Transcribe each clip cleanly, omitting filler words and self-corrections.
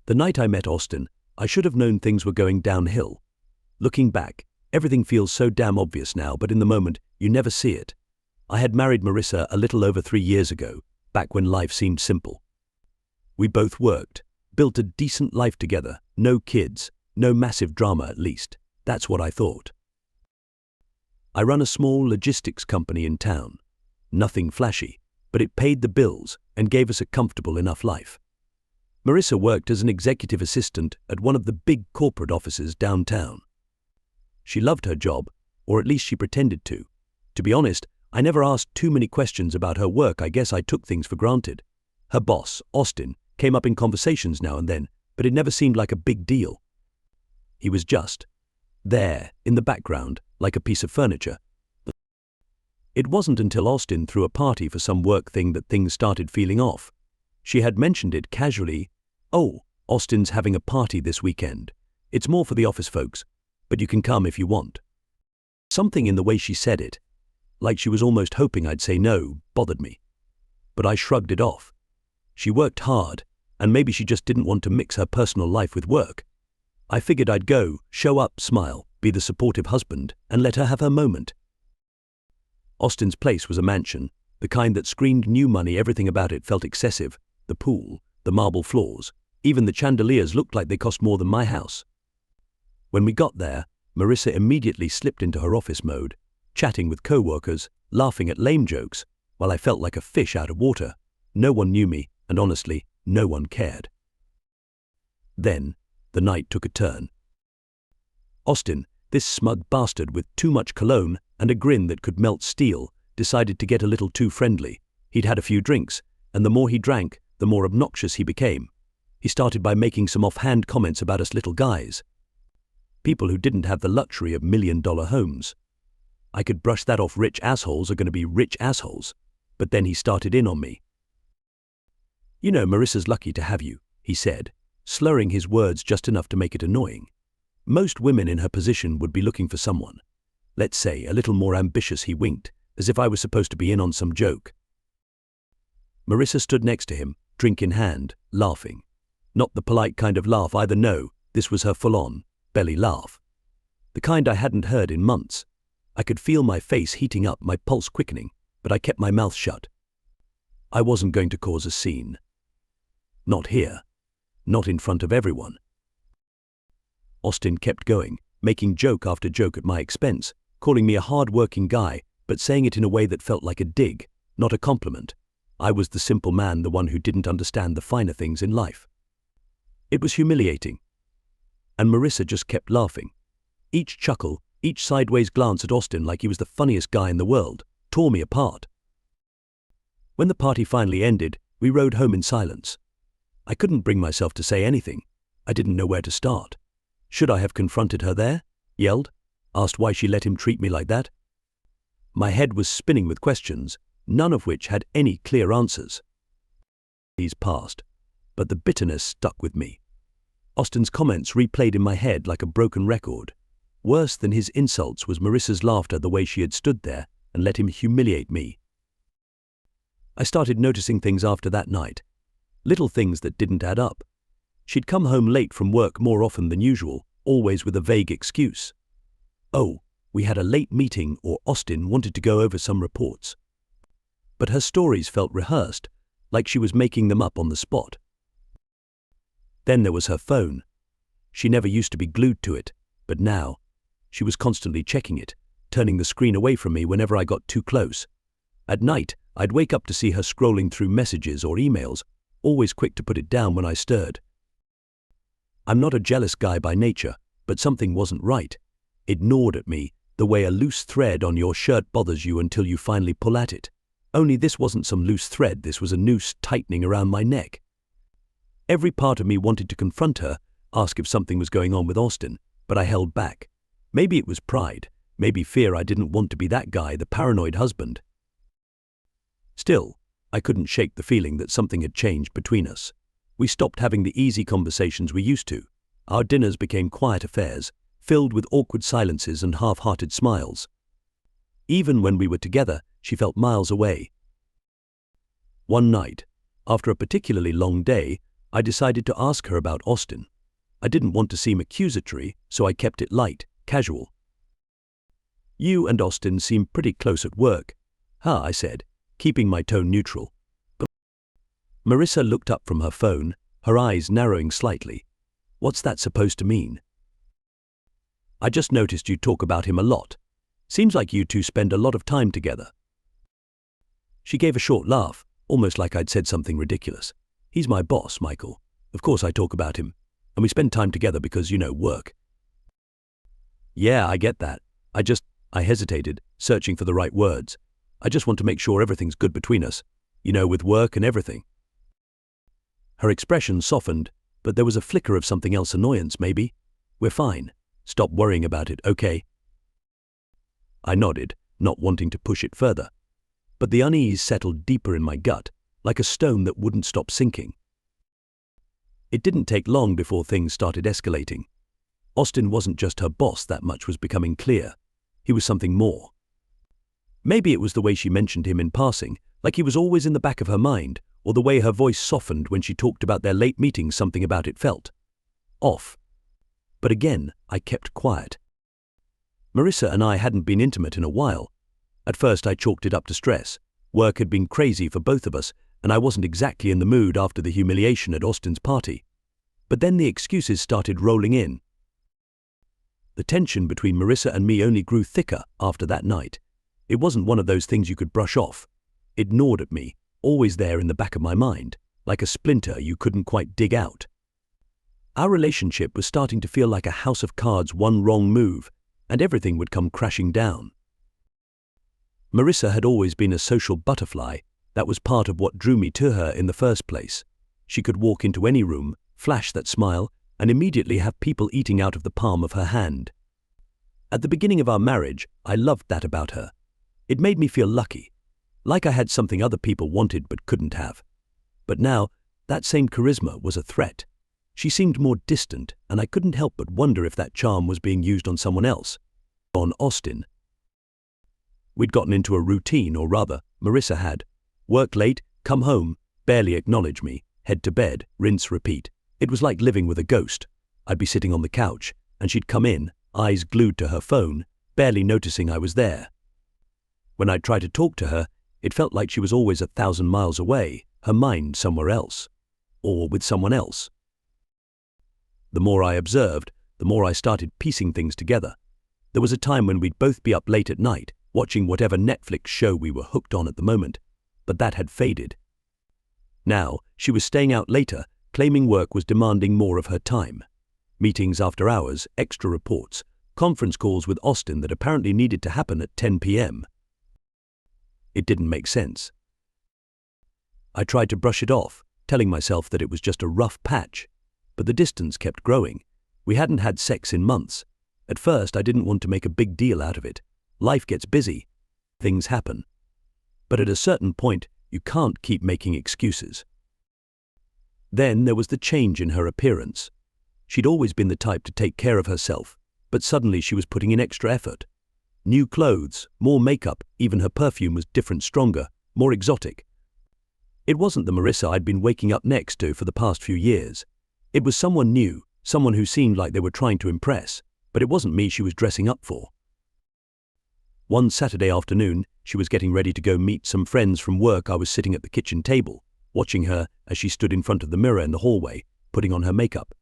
The night I met Austin, I should have known things were going downhill. Looking back, everything feels so damn obvious now, but in the moment, you never see it. I had married Marissa a little over 3 years ago, back when life seemed simple. We both worked, built a decent life together, no kids, no massive drama at least. That's what I thought. I run a small logistics company in town. Nothing flashy, but it paid the bills and gave us a comfortable enough life. Marissa worked as an executive assistant at one of the big corporate offices downtown. She loved her job, or at least she pretended to. To be honest, I never asked too many questions about her work. I guess I took things for granted. Her boss, Austin, came up in conversations now and then, but it never seemed like a big deal. He was just there, in the background, like a piece of furniture. It wasn't until Austin threw a party for some work thing that things started feeling off. She had mentioned it casually. "Oh, Austin's having a party this weekend. It's more for the office folks, but you can come if you want." Something in the way she said it, like she was almost hoping I'd say no, bothered me. But I shrugged it off. She worked hard, and maybe she just didn't want to mix her personal life with work. I figured I'd go, show up, smile, be the supportive husband, and let her have her moment. Austin's place was a mansion, the kind that screamed new money. Everything about it felt excessive. The pool, the marble floors, even the chandeliers looked like they cost more than my house. When we got there, Marissa immediately slipped into her office mode, chatting with co-workers, laughing at lame jokes, while I felt like a fish out of water. No one knew me, and honestly, no one cared. Then, the night took a turn. Austin, this smug bastard with too much cologne and a grin that could melt steel, decided to get a little too friendly. He'd had a few drinks, and the more he drank, the more obnoxious he became. He started by making some offhand comments about us little guys. People who didn't have the luxury of million-dollar homes. I could brush that off. Rich assholes are going to be rich assholes. But then he started in on me. "You know, Marissa's lucky to have you," he said, slurring his words just enough to make it annoying. "Most women in her position would be looking for someone, let's say, a little more ambitious." He winked, as if I was supposed to be in on some joke. Marissa stood next to him, drink in hand, laughing. Not the polite kind of laugh either, no, this was her full-on, belly laugh. The kind I hadn't heard in months. I could feel my face heating up, my pulse quickening, but I kept my mouth shut. I wasn't going to cause a scene. Not here. Not in front of everyone. Austin kept going, making joke after joke at my expense, calling me a hard-working guy, but saying it in a way that felt like a dig, not a compliment. I was the simple man, the one who didn't understand the finer things in life. It was humiliating. And Marissa just kept laughing. Each chuckle, each sideways glance at Austin like he was the funniest guy in the world, tore me apart. When the party finally ended, we rode home in silence. I couldn't bring myself to say anything. I didn't know where to start. Should I have confronted her there? Yelled? Asked why she let him treat me like that? My head was spinning with questions, none of which had any clear answers. These passed, but the bitterness stuck with me. Austin's comments replayed in my head like a broken record. Worse than his insults was Marissa's laughter, the way she had stood there and let him humiliate me. I started noticing things after that night. Little things that didn't add up. She'd come home late from work more often than usual, always with a vague excuse. Oh, we had a late meeting, or Austin wanted to go over some reports. But her stories felt rehearsed, like she was making them up on the spot. Then there was her phone. She never used to be glued to it, but now, she was constantly checking it, turning the screen away from me whenever I got too close. At night, I'd wake up to see her scrolling through messages or emails, always quick to put it down when I stirred. I'm not a jealous guy by nature, but something wasn't right. It gnawed at me, the way a loose thread on your shirt bothers you until you finally pull at it. Only this wasn't some loose thread, this was a noose tightening around my neck. Every part of me wanted to confront her, ask if something was going on with Austin, but I held back. Maybe it was pride, maybe fear. I didn't want to be that guy, the paranoid husband. Still, I couldn't shake the feeling that something had changed between us. We stopped having the easy conversations we used to. Our dinners became quiet affairs, filled with awkward silences and half-hearted smiles. Even when we were together, she felt miles away. One night, after a particularly long day, I decided to ask her about Austin. I didn't want to seem accusatory, so I kept it light, casual. "You and Austin seem pretty close at work." "Huh," I said, keeping my tone neutral. Marissa looked up from her phone, her eyes narrowing slightly. "What's that supposed to mean?" "I just noticed you talk about him a lot. Seems like you two spend a lot of time together." She gave a short laugh, almost like I'd said something ridiculous. "He's my boss, Michael. Of course I talk about him. And we spend time together because, work." "Yeah, I get that. I hesitated, searching for the right words. "I just want to make sure everything's good between us. With work and everything." Her expression softened, but there was a flicker of something else, annoyance maybe. "We're fine. Stop worrying about it, okay?" I nodded, not wanting to push it further. But the unease settled deeper in my gut, like a stone that wouldn't stop sinking. It didn't take long before things started escalating. Austin wasn't just her boss, that much was becoming clear. He was something more. Maybe it was the way she mentioned him in passing, like he was always in the back of her mind, or the way her voice softened when she talked about their late meetings. Something about it felt off. But again, I kept quiet. Marissa and I hadn't been intimate in a while. At first I chalked it up to stress. Work had been crazy for both of us, and I wasn't exactly in the mood after the humiliation at Austin's party. But then the excuses started rolling in. The tension between Marissa and me only grew thicker after that night. It wasn't one of those things you could brush off. It gnawed at me, always there in the back of my mind, like a splinter you couldn't quite dig out. Our relationship was starting to feel like a house of cards, one wrong move, and everything would come crashing down. Marissa had always been a social butterfly. That was part of what drew me to her in the first place. She could walk into any room, flash that smile, and immediately have people eating out of the palm of her hand. At the beginning of our marriage, I loved that about her. It made me feel lucky, like I had something other people wanted but couldn't have. But now, that same charisma was a threat. She seemed more distant, and I couldn't help but wonder if that charm was being used on someone else. On Austin. We'd gotten into a routine, or rather, Marissa had. Work late, come home, barely acknowledge me, head to bed, rinse, repeat. It was like living with a ghost. I'd be sitting on the couch, and she'd come in, eyes glued to her phone, barely noticing I was there. When I'd try to talk to her, it felt like she was always 1,000 miles away, her mind somewhere else. Or with someone else. The more I observed, the more I started piecing things together. There was a time when we'd both be up late at night, watching whatever Netflix show we were hooked on at the moment, but that had faded. Now, she was staying out later, claiming work was demanding more of her time. Meetings after hours, extra reports, conference calls with Austin that apparently needed to happen at 10 p.m. It didn't make sense. I tried to brush it off, telling myself that it was just a rough patch, but the distance kept growing. We hadn't had sex in months. At first, I didn't want to make a big deal out of it. Life gets busy. Things happen. But at a certain point, you can't keep making excuses. Then there was the change in her appearance. She'd always been the type to take care of herself, but suddenly she was putting in extra effort. New clothes, more makeup, even her perfume was different, stronger, more exotic. It wasn't the Marissa I'd been waking up next to for the past few years. It was someone new, someone who seemed like they were trying to impress, but it wasn't me she was dressing up for. One Saturday afternoon, she was getting ready to go meet some friends from work. I was sitting at the kitchen table, watching her as she stood in front of the mirror in the hallway, putting on her makeup.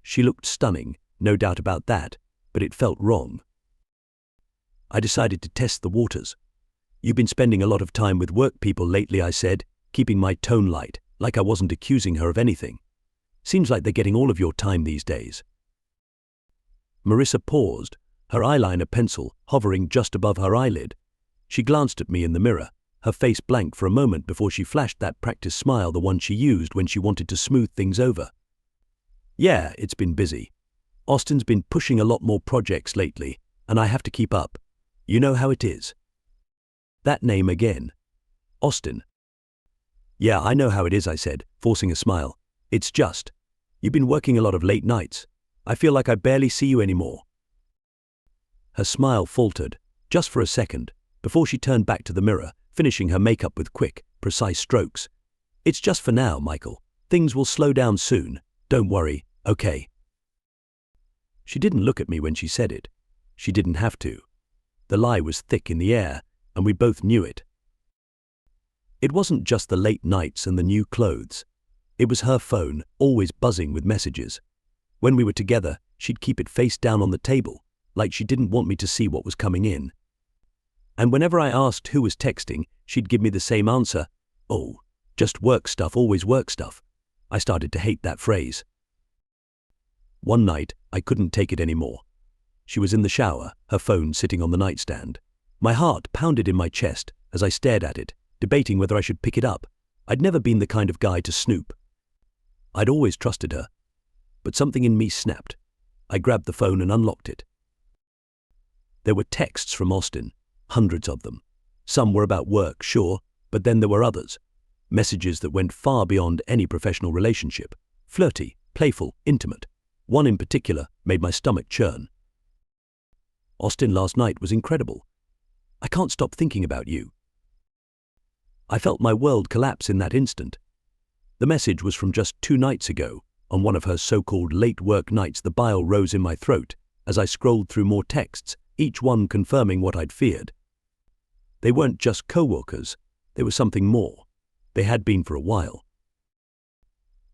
She looked stunning, no doubt about that, but it felt wrong. I decided to test the waters. "You've been spending a lot of time with work people lately," I said, keeping my tone light, like I wasn't accusing her of anything. "Seems like they're getting all of your time these days." Marissa paused, her eyeliner pencil hovering just above her eyelid. She glanced at me in the mirror, her face blank for a moment before she flashed that practice smile, the one she used when she wanted to smooth things over. "Yeah, it's been busy. Austin's been pushing a lot more projects lately, and I have to keep up. You know how it is." That name again. Austin. "Yeah, I know how it is," I said, forcing a smile. "It's just, you've been working a lot of late nights. I feel like I barely see you anymore." Her smile faltered, just for a second, before she turned back to the mirror, finishing her makeup with quick, precise strokes. "It's just for now, Michael. Things will slow down soon. Don't worry, okay? She didn't look at me when she said it. She didn't have to. The lie was thick in the air, and we both knew it. It wasn't just the late nights and the new clothes. It was her phone, always buzzing with messages. When we were together, she'd keep it face down on the table, like she didn't want me to see what was coming in. And whenever I asked who was texting, she'd give me the same answer. Oh, just work stuff, always work stuff. I started to hate that phrase. One night, I couldn't take it anymore. She was in the shower, her phone sitting on the nightstand. My heart pounded in my chest as I stared at it, debating whether I should pick it up. I'd never been the kind of guy to snoop. I'd always trusted her. But something in me snapped. I grabbed the phone and unlocked it. There were texts from Austin, hundreds of them. Some were about work, sure, but then there were others. Messages that went far beyond any professional relationship. Flirty, playful, intimate. One in particular made my stomach churn. Austin last night was incredible. I can't stop thinking about you. I felt my world collapse in that instant. The message was from just 2 nights ago. On one of her so-called late work nights, the bile rose in my throat as I scrolled through more texts, each one confirming what I'd feared. They weren't just co-workers, they were something more. They had been for a while.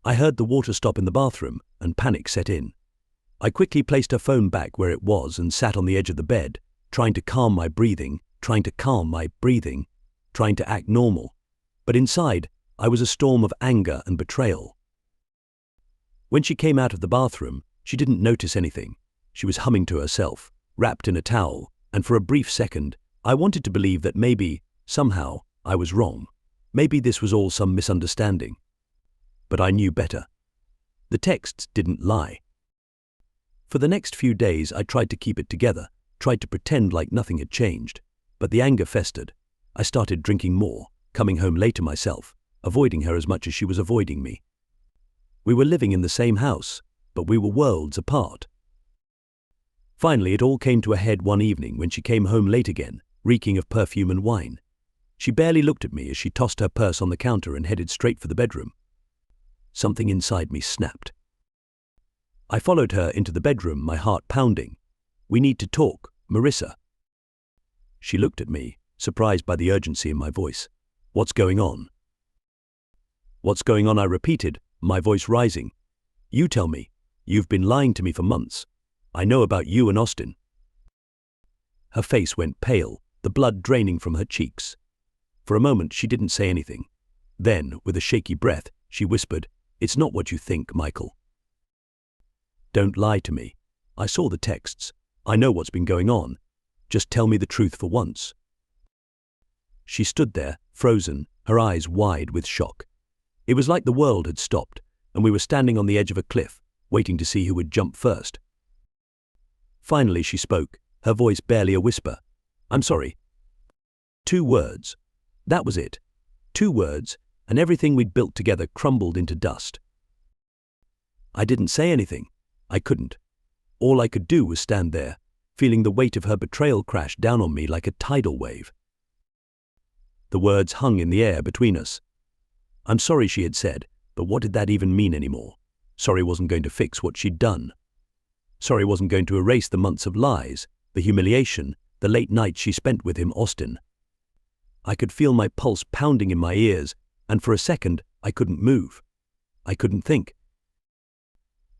I heard the water stop in the bathroom, and panic set in. I quickly placed her phone back where it was and sat on the edge of the bed, trying to calm my breathing, trying to act normal. But inside, I was a storm of anger and betrayal. When she came out of the bathroom, she didn't notice anything. She was humming to herself, wrapped in a towel, and for a brief second, I wanted to believe that maybe, somehow, I was wrong. Maybe this was all some misunderstanding. But I knew better. The texts didn't lie. For the next few days, I tried to keep it together, tried to pretend like nothing had changed. But the anger festered. I started drinking more, coming home later myself, avoiding her as much as she was avoiding me. We were living in the same house, but we were worlds apart. Finally, it all came to a head one evening when she came home late again, reeking of perfume and wine. She barely looked at me as she tossed her purse on the counter and headed straight for the bedroom. Something inside me snapped. I followed her into the bedroom, my heart pounding. "We need to talk, Marissa." She looked at me, surprised by the urgency in my voice. "What's going on?" "What's going on?" I repeated, my voice rising. "You tell me. You've been lying to me for months. I know about you and Austin." Her face went pale, the blood draining from her cheeks. For a moment, she didn't say anything. Then, with a shaky breath, she whispered, "It's not what you think, Michael. Don't lie to me. I saw the texts. I know what's been going on. Just tell me the truth for once." She stood there, frozen, her eyes wide with shock. It was like the world had stopped, and we were standing on the edge of a cliff, waiting to see who would jump first. Finally she spoke, her voice barely a whisper. "I'm sorry." 2 words. That was it. 2 words, and everything we'd built together crumbled into dust. I didn't say anything. I couldn't. All I could do was stand there, feeling the weight of her betrayal crash down on me like a tidal wave. The words hung in the air between us. "I'm sorry," she had said, but what did that even mean anymore? Sorry wasn't going to fix what she'd done. Sorry wasn't going to erase the months of lies, the humiliation, the late nights she spent with him, Austin. I could feel my pulse pounding in my ears, and for a second, I couldn't move. I couldn't think.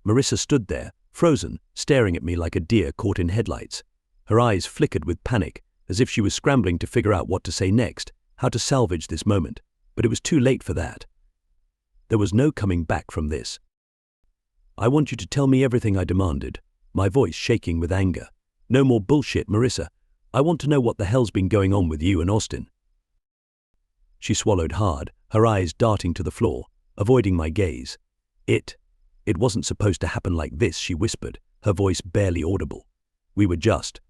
Marissa stood there, frozen, staring at me like a deer caught in headlights. Her eyes flickered with panic, as if she was scrambling to figure out what to say next, how to salvage this moment. But it was too late for that. There was no coming back from this. "I want you to tell me everything," I demanded, my voice shaking with anger. "No more bullshit, Marissa. I want to know what the hell's been going on with you and Austin." She swallowed hard, her eyes darting to the floor, avoiding my gaze. It wasn't supposed to happen like this," she whispered, her voice barely audible. "We were just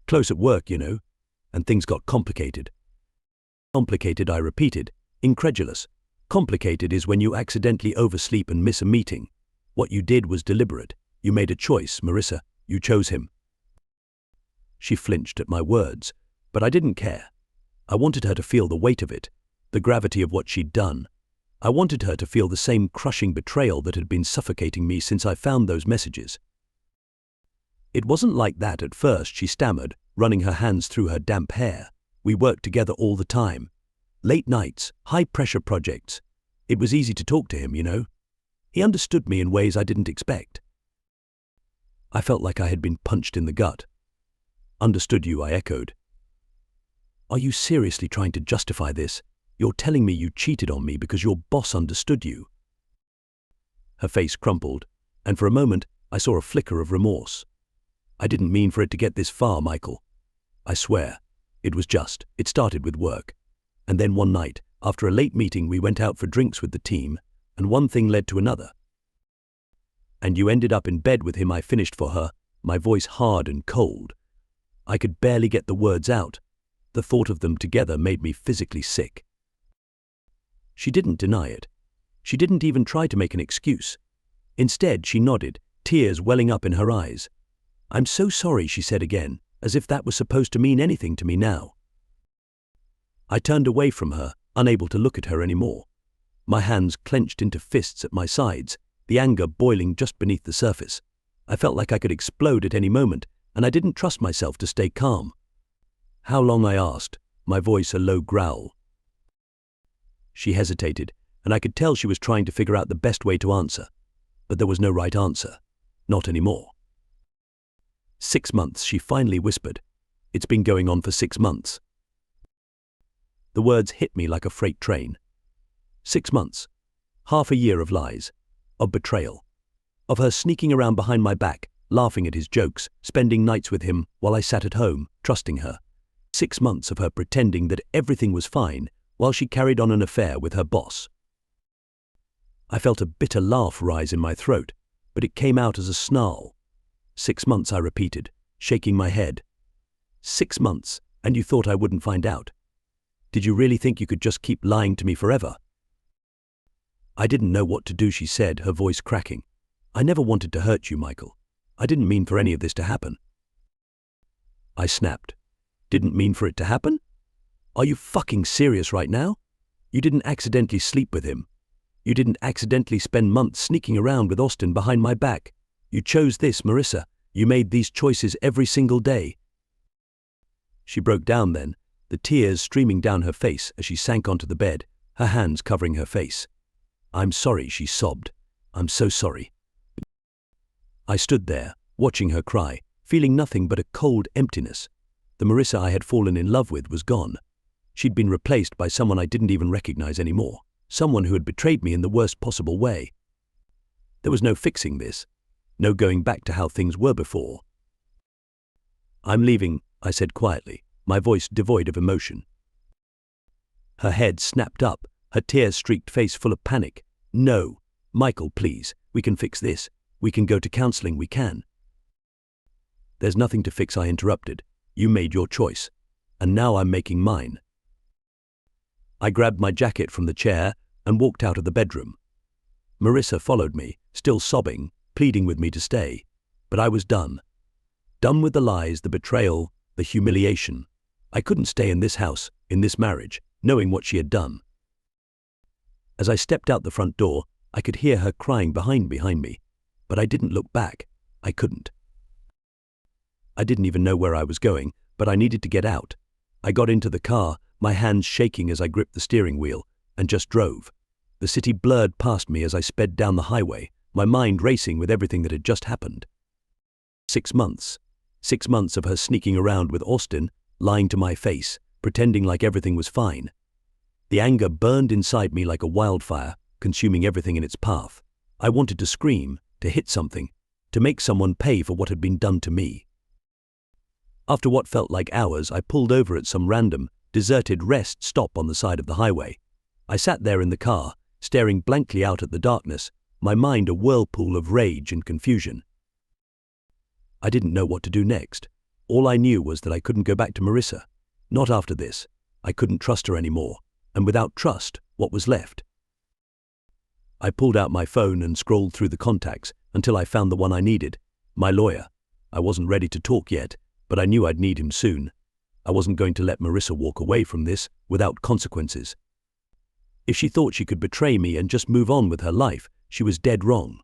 close at work, you know, and things got complicated." "Complicated," I repeated, incredulous. "Complicated is when you accidentally oversleep and miss a meeting. What you did was deliberate. You made a choice, Marissa. You chose him." She flinched at my words, but I didn't care. I wanted her to feel the weight of it, the gravity of what she'd done. I wanted her to feel the same crushing betrayal that had been suffocating me since I found those messages. "It wasn't like that at first," she stammered, running her hands through her damp hair. "We worked together all the time. Late nights, high-pressure projects. It was easy to talk to him, you know. He understood me in ways I didn't expect." I felt like I had been punched in the gut. "Understood you," I echoed. "Are you seriously trying to justify this? You're telling me you cheated on me because your boss understood you?" Her face crumpled, and for a moment I saw a flicker of remorse. "I didn't mean for it to get this far, Michael. I swear. It started with work. And then one night, after a late meeting, we went out for drinks with the team, and one thing led to another." "And you ended up in bed with him," I finished for her, my voice hard and cold. I could barely get the words out. The thought of them together made me physically sick. She didn't deny it. She didn't even try to make an excuse. Instead, she nodded, tears welling up in her eyes. "I'm so sorry," she said again, as if that was supposed to mean anything to me now. I turned away from her, unable to look at her anymore. My hands clenched into fists at my sides, the anger boiling just beneath the surface. I felt like I could explode at any moment, and I didn't trust myself to stay calm. "How long?" I asked, my voice a low growl. She hesitated, and I could tell she was trying to figure out the best way to answer. But there was no right answer. Not anymore. 6 months, she finally whispered. "It's been going on for 6 months." The words hit me like a freight train. 6 months. Half a year of lies. Of betrayal. Of her sneaking around behind my back, laughing at his jokes, spending nights with him while I sat at home, trusting her. 6 months of her pretending that everything was fine while she carried on an affair with her boss. I felt a bitter laugh rise in my throat, but it came out as a snarl. 6 months, I repeated, shaking my head. 6 months, and you thought I wouldn't find out? Did you really think you could just keep lying to me forever? I didn't know what to do, she said, her voice cracking. I never wanted to hurt you, Michael. I didn't mean for any of this to happen. I snapped. Didn't mean for it to happen? Are you fucking serious right now? You didn't accidentally sleep with him. You didn't accidentally spend months sneaking around with Austin behind my back. You chose this, Marissa. You made these choices every single day. She broke down then, the tears streaming down her face as she sank onto the bed, her hands covering her face. I'm sorry, she sobbed. I'm so sorry. I stood there, watching her cry, feeling nothing but a cold emptiness. The Marissa I had fallen in love with was gone. She'd been replaced by someone I didn't even recognize anymore, someone who had betrayed me in the worst possible way. There was no fixing this, no going back to how things were before. I'm leaving, I said quietly, my voice devoid of emotion. Her head snapped up, her tear-streaked face full of panic. No, Michael, please, we can fix this. We can go to counseling, we can. There's nothing to fix, I interrupted. You made your choice, and now I'm making mine. I grabbed my jacket from the chair and walked out of the bedroom. Marissa followed me, still sobbing, pleading with me to stay. But I was done. Done with the lies, the betrayal, the humiliation. I couldn't stay in this house, in this marriage, knowing what she had done. As I stepped out the front door, I could hear her crying behind me, but I didn't look back. I couldn't. I didn't even know where I was going, but I needed to get out. I got into the car, my hands shaking as I gripped the steering wheel, and just drove. The city blurred past me as I sped down the highway, my mind racing with everything that had just happened. 6 months. 6 months of her sneaking around with Austin, lying to my face, pretending like everything was fine. The anger burned inside me like a wildfire, consuming everything in its path. I wanted to scream, to hit something, to make someone pay for what had been done to me. After what felt like hours, I pulled over at some random, deserted rest stop on the side of the highway. I sat there in the car, staring blankly out at the darkness, my mind a whirlpool of rage and confusion. I didn't know what to do next. All I knew was that I couldn't go back to Marissa. Not after this. I couldn't trust her anymore. And without trust, what was left? I pulled out my phone and scrolled through the contacts until I found the one I needed, my lawyer. I wasn't ready to talk yet, but I knew I'd need him soon. I wasn't going to let Marissa walk away from this without consequences. If she thought she could betray me and just move on with her life, she was dead wrong.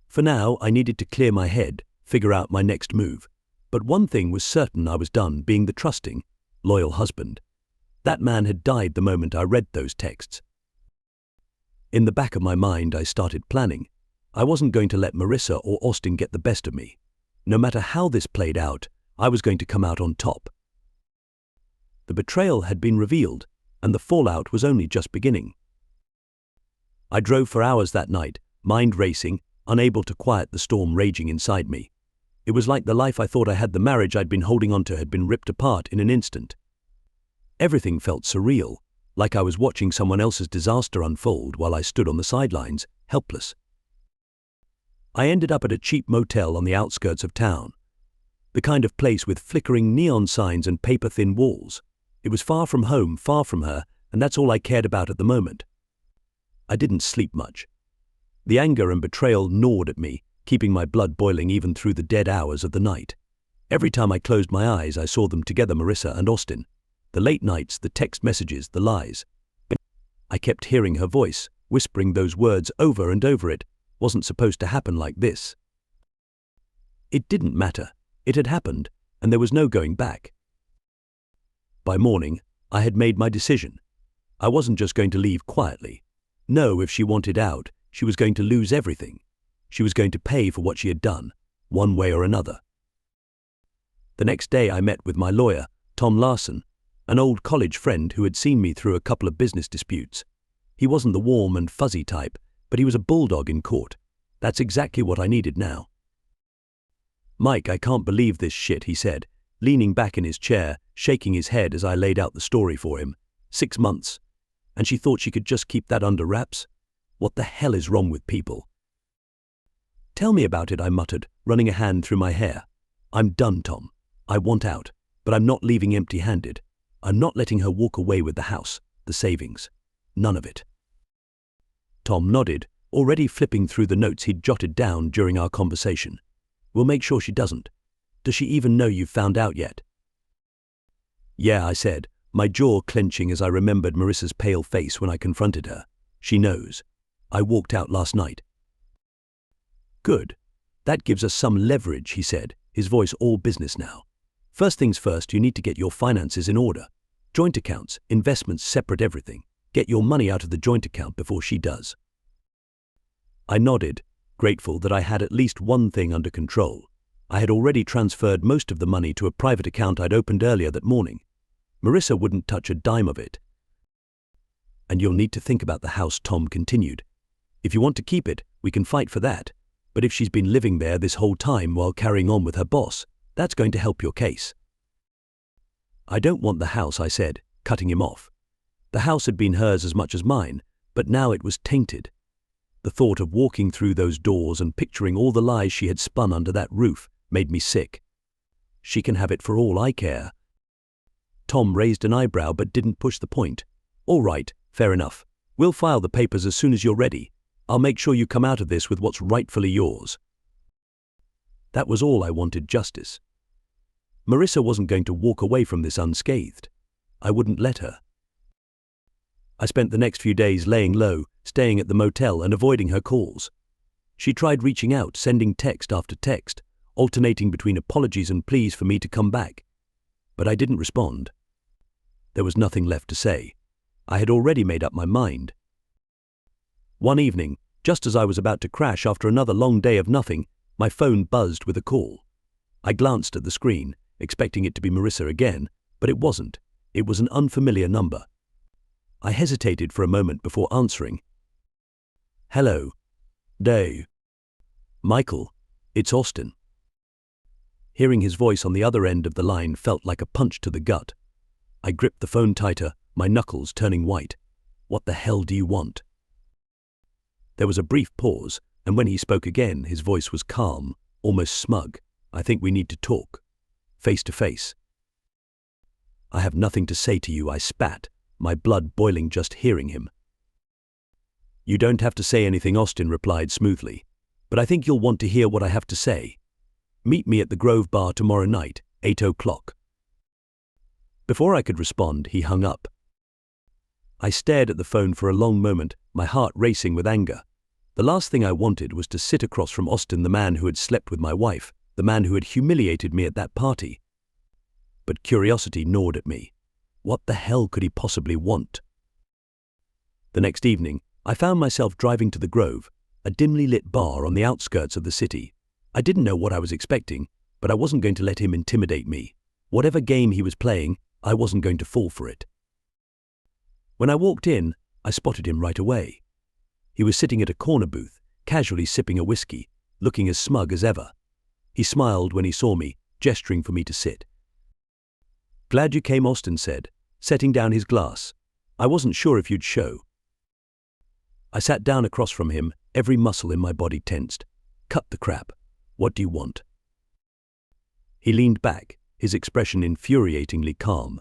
For now, I needed to clear my head, figure out my next move. But one thing was certain: I was done being the trusting, loyal husband. That man had died the moment I read those texts. In the back of my mind, I started planning. I wasn't going to let Marissa or Austin get the best of me. No matter how this played out, I was going to come out on top. The betrayal had been revealed, and the fallout was only just beginning. I drove for hours that night, mind racing, unable to quiet the storm raging inside me. It was like the life I thought I had, the marriage I'd been holding onto, had been ripped apart in an instant. Everything felt surreal, like I was watching someone else's disaster unfold while I stood on the sidelines, helpless. I ended up at a cheap motel on the outskirts of town. The kind of place with flickering neon signs and paper-thin walls. It was far from home, far from her, and that's all I cared about at the moment. I didn't sleep much. The anger and betrayal gnawed at me, keeping my blood boiling even through the dead hours of the night. Every time I closed my eyes, I saw them together, Marissa and Austin. The late nights, the text messages, the lies. I kept hearing her voice, whispering those words over and over. It wasn't supposed to happen like this. It didn't matter. It had happened, and there was no going back. By morning, I had made my decision. I wasn't just going to leave quietly. No, if she wanted out, she was going to lose everything. She was going to pay for what she had done, one way or another. The next day I met with my lawyer, Tom Larson, an old college friend who had seen me through a couple of business disputes. He wasn't the warm and fuzzy type, but he was a bulldog in court. That's exactly what I needed now. "Mike, I can't believe this shit," he said, leaning back in his chair, shaking his head as I laid out the story for him. 6 months. And she thought she could just keep that under wraps? What the hell is wrong with people? "Tell me about it," I muttered, running a hand through my hair. "I'm done, Tom. I want out, but I'm not leaving empty-handed. I'm not letting her walk away with the house, the savings. None of it." Tom nodded, already flipping through the notes he'd jotted down during our conversation. "We'll make sure she doesn't. Does she even know you've found out yet?" "Yeah," I said, my jaw clenching as I remembered Marissa's pale face when I confronted her. "She knows. I walked out last night." "Good. That gives us some leverage," he said, his voice all business now. "First things first, you need to get your finances in order. Joint accounts, investments, separate everything. Get your money out of the joint account before she does." I nodded, grateful that I had at least one thing under control. I had already transferred most of the money to a private account I'd opened earlier that morning. Marissa wouldn't touch a dime of it. "And you'll need to think about the house," Tom continued. "If you want to keep it, we can fight for that. But if she's been living there this whole time while carrying on with her boss, that's going to help your case." "I don't want the house," I said, cutting him off. The house had been hers as much as mine, but now it was tainted. The thought of walking through those doors and picturing all the lies she had spun under that roof made me sick. "She can have it for all I care." Tom raised an eyebrow but didn't push the point. "All right, fair enough. We'll file the papers as soon as you're ready. I'll make sure you come out of this with what's rightfully yours." That was all I wanted: justice. Marissa wasn't going to walk away from this unscathed. I wouldn't let her. I spent the next few days laying low, staying at the motel and avoiding her calls. She tried reaching out, sending text after text, alternating between apologies and pleas for me to come back. But I didn't respond. There was nothing left to say. I had already made up my mind. One evening, just as I was about to crash after another long day of nothing, my phone buzzed with a call. I glanced at the screen, expecting it to be Marissa again, but it wasn't. It was an unfamiliar number. I hesitated for a moment before answering. "Hello. Dave. Michael, it's Austin." Hearing his voice on the other end of the line felt like a punch to the gut. I gripped the phone tighter, my knuckles turning white. "What the hell do you want?" There was a brief pause, and when he spoke again, his voice was calm, almost smug. "I think we need to talk. Face to face." "I have nothing to say to you," I spat, my blood boiling just hearing him. "You don't have to say anything," Austin replied smoothly, "but I think you'll want to hear what I have to say. Meet me at the Grove Bar tomorrow night, 8 o'clock. Before I could respond, he hung up. I stared at the phone for a long moment, my heart racing with anger. The last thing I wanted was to sit across from Austin, the man who had slept with my wife, the man who had humiliated me at that party. But curiosity gnawed at me. What the hell could he possibly want? The next evening, I found myself driving to the Grove, a dimly lit bar on the outskirts of the city. I didn't know what I was expecting, but I wasn't going to let him intimidate me. Whatever game he was playing, I wasn't going to fall for it. When I walked in, I spotted him right away. He was sitting at a corner booth, casually sipping a whiskey, looking as smug as ever. He smiled when he saw me, gesturing for me to sit. "Glad you came," Austin said, setting down his glass. "I wasn't sure if you'd show." I sat down across from him, every muscle in my body tensed. "Cut the crap. What do you want?" He leaned back, his expression infuriatingly calm.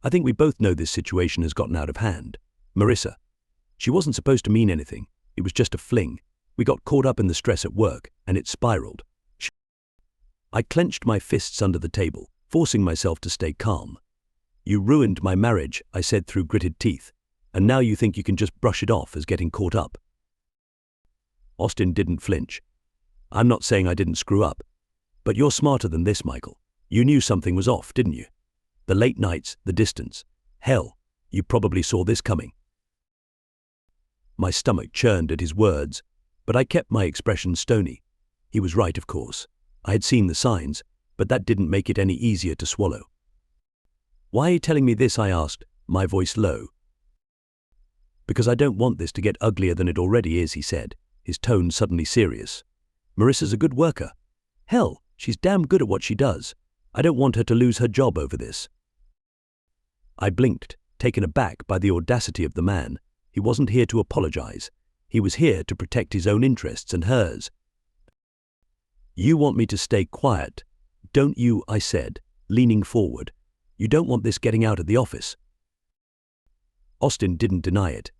"I think we both know this situation has gotten out of hand. Marissa. She wasn't supposed to mean anything. It was just a fling. We got caught up in the stress at work, and it spiraled." I clenched my fists under the table, forcing myself to stay calm. "You ruined my marriage," I said through gritted teeth, "and now you think you can just brush it off as getting caught up." Austin didn't flinch. "I'm not saying I didn't screw up. But you're smarter than this, Michael. You knew something was off, didn't you? The late nights, the distance. Hell, you probably saw this coming." My stomach churned at his words, but I kept my expression stony. He was right, of course. I had seen the signs, but that didn't make it any easier to swallow. "Why are you telling me this?" I asked, my voice low. "Because I don't want this to get uglier than it already is," he said, his tone suddenly serious. "Marissa's a good worker. Hell, she's damn good at what she does. I don't want her to lose her job over this." I blinked, taken aback by the audacity of the man. He wasn't here to apologize. He was here to protect his own interests and hers. "You want me to stay quiet, don't you?" I said, leaning forward. "You don't want this getting out at the office." Austin didn't deny it.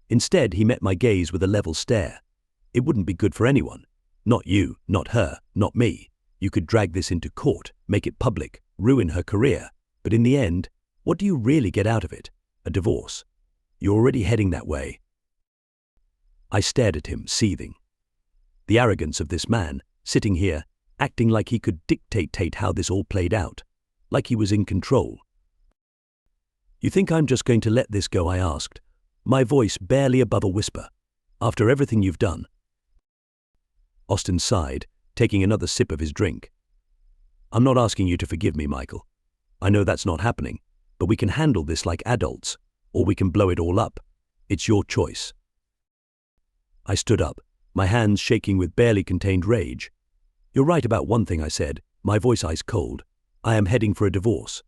Instead, he met my gaze with a level stare. "It wouldn't be good for anyone. Not you, not her, not me. You could drag this into court, make it public, ruin her career. But in the end, what do you really get out of it? A divorce. You're already heading that way." I stared at him, seething. The arrogance of this man, sitting here, acting like he could dictate how this all played out, like he was in control. "You think I'm just going to let this go?" I asked, my voice barely above a whisper. "After everything you've done?" Austin sighed, taking another sip of his drink. "I'm not asking you to forgive me, Michael. I know that's not happening, but we can handle this like adults, or we can blow it all up. It's your choice." I stood up, my hands shaking with barely contained rage. "You're right about one thing," I said, my voice ice cold. "I am heading for a divorce.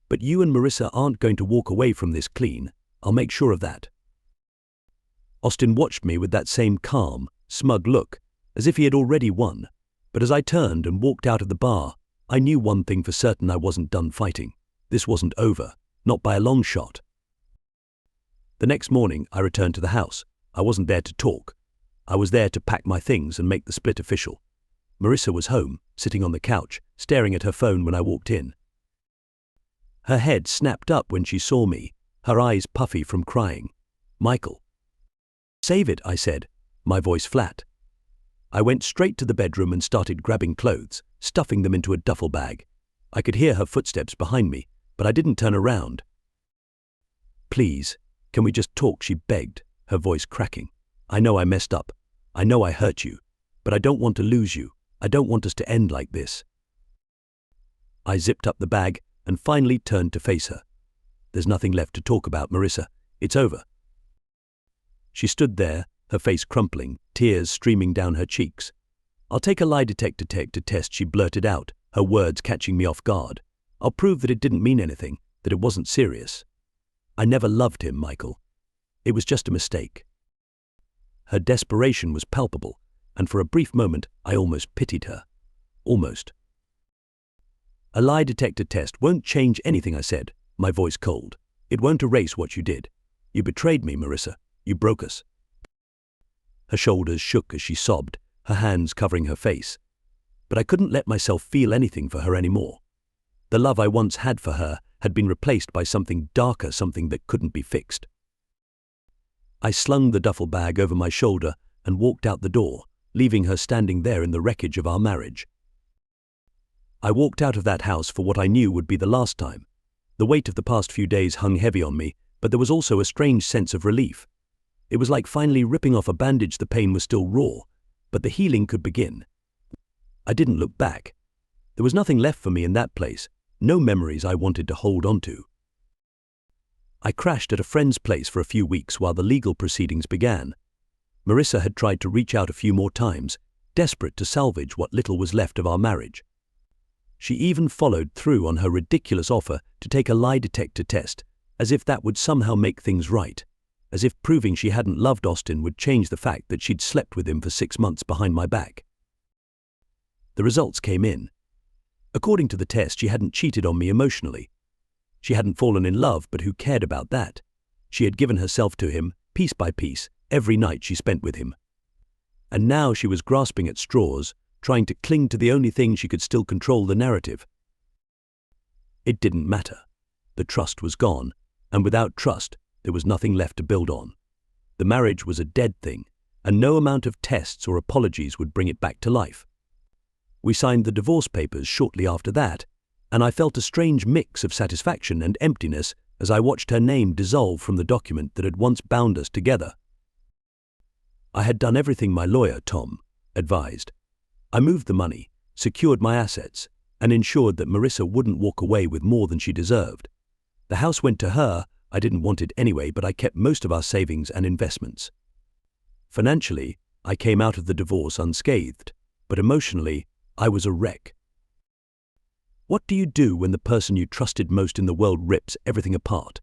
But you and Marissa aren't going to walk away from this clean. I'll make sure of that." Austin watched me with that same calm, smug look, as if he had already won. But as I turned and walked out of the bar, I knew one thing for certain: I wasn't done fighting. This wasn't over, not by a long shot. The next morning, I returned to the house. I wasn't there to talk. I was there to pack my things and make the split official. Marissa was home, sitting on the couch, staring at her phone when I walked in. Her head snapped up when she saw me, her eyes puffy from crying. "Michael." "Save it," I said, my voice flat. I went straight to the bedroom and started grabbing clothes, stuffing them into a duffel bag. I could hear her footsteps behind me, but I didn't turn around. "Please, can we just talk?" she begged, her voice cracking. "I know I messed up. I know I hurt you. But I don't want to lose you. I don't want us to end like this." I zipped up the bag and finally turned to face her. "There's nothing left to talk about, Marissa. It's over." She stood there, her face crumpling, tears streaming down her cheeks. "I'll take a lie detector test," she blurted out, her words catching me off guard. "I'll prove that it didn't mean anything, that it wasn't serious. I never loved him, Michael. It was just a mistake." Her desperation was palpable, and for a brief moment I almost pitied her. Almost. "A lie detector test won't change anything," I said, my voice cold. "It won't erase what you did. You betrayed me, Marissa. You broke us." Her shoulders shook as she sobbed, her hands covering her face. But I couldn't let myself feel anything for her anymore. The love I once had for her had been replaced by something darker, something that couldn't be fixed. I slung the duffel bag over my shoulder and walked out the door, leaving her standing there in the wreckage of our marriage. I walked out of that house for what I knew would be the last time. The weight of the past few days hung heavy on me, but there was also a strange sense of relief. It was like finally ripping off a bandage. The pain was still raw, but the healing could begin. I didn't look back. There was nothing left for me in that place, no memories I wanted to hold on to. I crashed at a friend's place for a few weeks while the legal proceedings began. Marissa had tried to reach out a few more times, desperate to salvage what little was left of our marriage. She even followed through on her ridiculous offer to take a lie detector test, as if that would somehow make things right, as if proving she hadn't loved Austin would change the fact that she'd slept with him for 6 months behind my back. The results came in. According to the test, she hadn't cheated on me emotionally. She hadn't fallen in love, but who cared about that? She had given herself to him, piece by piece, every night she spent with him. And now she was grasping at straws, trying to cling to the only thing she could still control: the narrative. It didn't matter. The trust was gone, and without trust, there was nothing left to build on. The marriage was a dead thing, and no amount of tests or apologies would bring it back to life. We signed the divorce papers shortly after that, and I felt a strange mix of satisfaction and emptiness as I watched her name dissolve from the document that had once bound us together. I had done everything my lawyer, Tom, advised. I moved the money, secured my assets, and ensured that Marissa wouldn't walk away with more than she deserved. The house went to her. I didn't want it anyway, but I kept most of our savings and investments. Financially, I came out of the divorce unscathed, but emotionally, I was a wreck. What do you do when the person you trusted most in the world rips everything apart?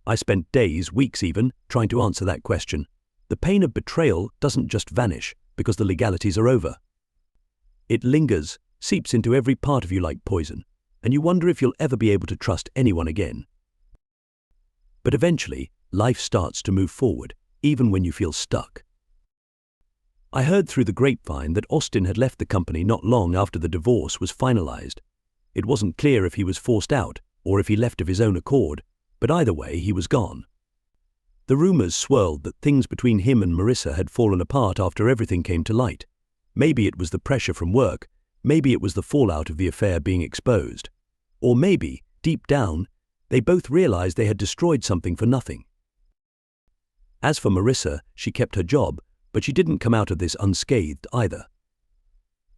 I spent days, weeks even, trying to answer that question. The pain of betrayal doesn't just vanish because the legalities are over. It lingers, seeps into every part of you like poison, and you wonder if you'll ever be able to trust anyone again. But eventually, life starts to move forward, even when you feel stuck. I heard through the grapevine that Austin had left the company not long after the divorce was finalized. It wasn't clear if he was forced out or if he left of his own accord, but either way, he was gone. The rumors swirled that things between him and Marissa had fallen apart after everything came to light. Maybe it was the pressure from work, maybe it was the fallout of the affair being exposed. Or maybe, deep down, they both realized they had destroyed something for nothing. As for Marissa, she kept her job, but she didn't come out of this unscathed either.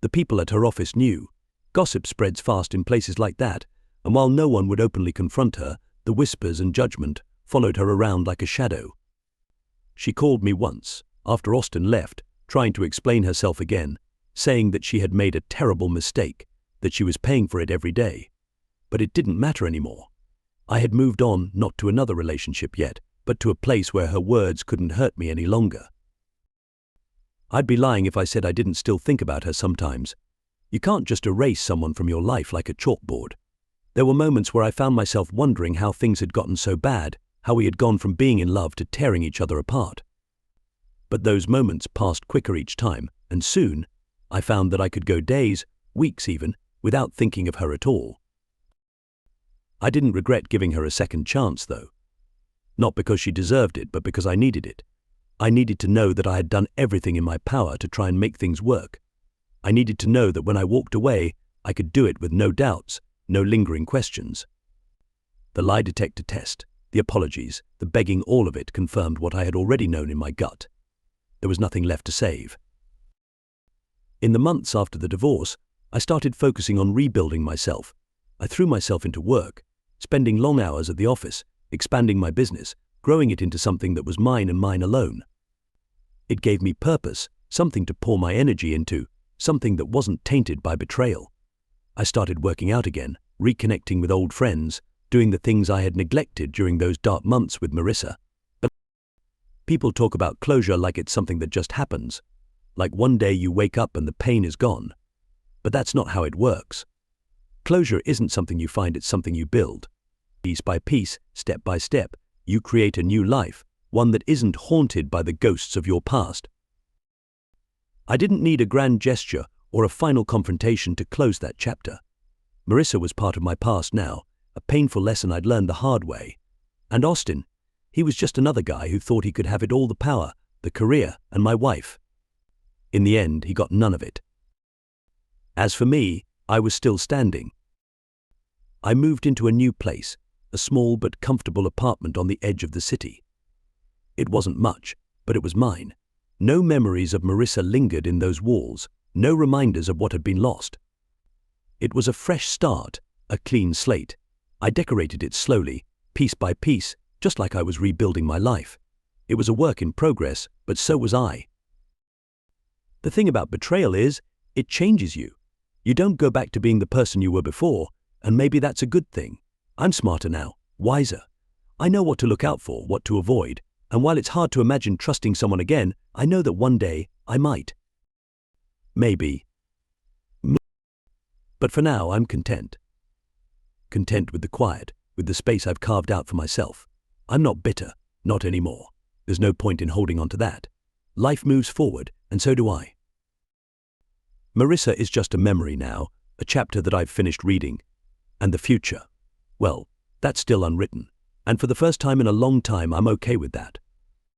The people at her office knew. Gossip spreads fast in places like that, and while no one would openly confront her, the whispers and judgment followed her around like a shadow. She called me once, after Austin left, trying to explain herself again, saying that she had made a terrible mistake, that she was paying for it every day. But it didn't matter anymore. I had moved on, not to another relationship yet, but to a place where her words couldn't hurt me any longer. I'd be lying if I said I didn't still think about her sometimes. You can't just erase someone from your life like a chalkboard. There were moments where I found myself wondering how things had gotten so bad, how we had gone from being in love to tearing each other apart. But those moments passed quicker each time, and soon, I found that I could go days, weeks even, without thinking of her at all. I didn't regret giving her a second chance, though. Not because she deserved it, but because I needed it. I needed to know that I had done everything in my power to try and make things work. I needed to know that when I walked away, I could do it with no doubts, no lingering questions. The lie detector test, the apologies, the begging, all of it confirmed what I had already known in my gut. There was nothing left to save. In the months after the divorce, I started focusing on rebuilding myself. I threw myself into work, spending long hours at the office, expanding my business, growing it into something that was mine and mine alone. It gave me purpose, something to pour my energy into, something that wasn't tainted by betrayal. I started working out again, reconnecting with old friends, doing the things I had neglected during those dark months with Marissa. But people talk about closure like it's something that just happens, like one day you wake up and the pain is gone. But that's not how it works. Closure isn't something you find, it's something you build. Piece by piece, step by step, you create a new life, one that isn't haunted by the ghosts of your past. I didn't need a grand gesture or a final confrontation to close that chapter. Marissa was part of my past now, a painful lesson I'd learned the hard way. And Austin, He was just another guy who thought he could have it all: the power, the career, and my wife. In the end, he got none of it. As for me, I was still standing. I moved into a new place, a small but comfortable apartment on the edge of the city. It wasn't much, but it was mine. No memories of Marissa lingered in those walls, no reminders of what had been lost. It was a fresh start, a clean slate. I decorated it slowly, piece by piece, just like I was rebuilding my life. It was a work in progress, but so was I. The thing about betrayal is, it changes you. You don't go back to being the person you were before, and maybe that's a good thing. I'm smarter now, wiser. I know what to look out for, what to avoid, and while it's hard to imagine trusting someone again, I know that one day I might. Maybe. But for now, I'm content. Content with the quiet, with the space I've carved out for myself. I'm not bitter, not anymore. There's no point in holding on to that. Life moves forward, and so do I. Marissa is just a memory now, a chapter that I've finished reading. And the future, well, that's still unwritten. And for the first time in a long time, I'm okay with that.